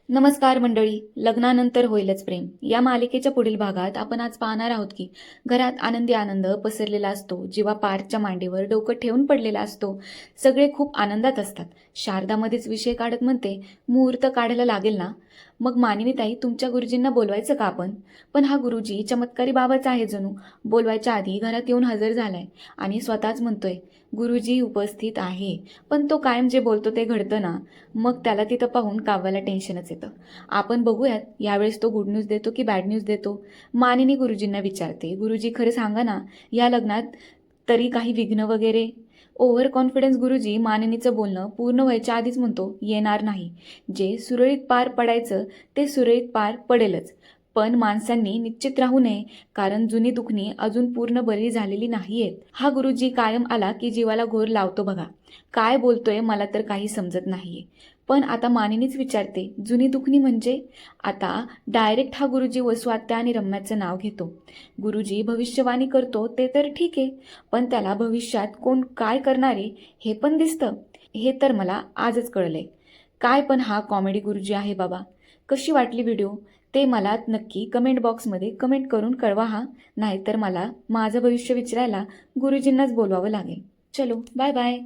नमस्कार मंडळी. लग्नानंतर होईलच प्रेम या मालिकेच्या पुढील भागात आपण आज पाहणार आहोत की घरात आनंदी आनंद पसरलेला असतो. जीवा पार्थच्या मांडीवर डोकं ठेवून पडलेला असतो. सगळे खूप आनंदात असतात. शारदामध्येच विषय काढत म्हणते, मुहूर्त काढायला लागेल ना? मग मानिनीताई, तुमच्या गुरुजींना बोलवायचं का आपण? पण हा गुरुजी चमत्कारी बाबाच आहे जणू. बोलवायच्या आधी घरात येऊन हजर झालाय आणि स्वतःच म्हणतोय गुरुजी उपस्थित आहे. पण तो कायम जे बोलतो ते घडतं ना. मग त्याला तिथं पाहून काव्याला टेन्शनच येतं. आपण बघूयात यावेळेस तो गुड न्यूज देतो की बॅड न्यूज देतो. मानिनी गुरुजींना विचारते, गुरुजी खरं सांगा ना, या लग्नात तरी काही विघ्न वगैरे? ओव्हर कॉन्फिडन्स गुरुजी मानिनीचं बोलणं पूर्ण व्हायच्या आधीच म्हणतो, येणार नाही. जे सुरळीत पार पडायचं ते सुरळीत पार पडेलच. पण माणसांनी निश्चित राहू नये, कारण जुनी दुखणी अजून पूर्ण बरी झालेली नाहीयेत. हा गुरुजी कायम आला की जीवाला घोर लावतो बघा. काय बोलतोय मला तर काही समजत नाहीये. पण आता मानिनीच विचारते, जुनी दुखणी म्हणजे? आता डायरेक्ट हा गुरुजी वसुआत्या आणि रम्याचं नाव घेतो. गुरुजी भविष्यवाणी करतो ते तर ठीक आहे, पण त्याला भविष्यात कोण काय करणारे हे पण दिसतं. हे तर मला आजच कळलंय. काय पण हा कॉमेडी गुरुजी आहे बाबा. कशी वाटली व्हिडिओ ते मला नक्की कमेंट बॉक्समध्ये कमेंट करून कळवा हा. नाहीतर मला माझं भविष्य विचारायला गुरुजींनाच बोलवावं लागेल. चलो बाय बाय.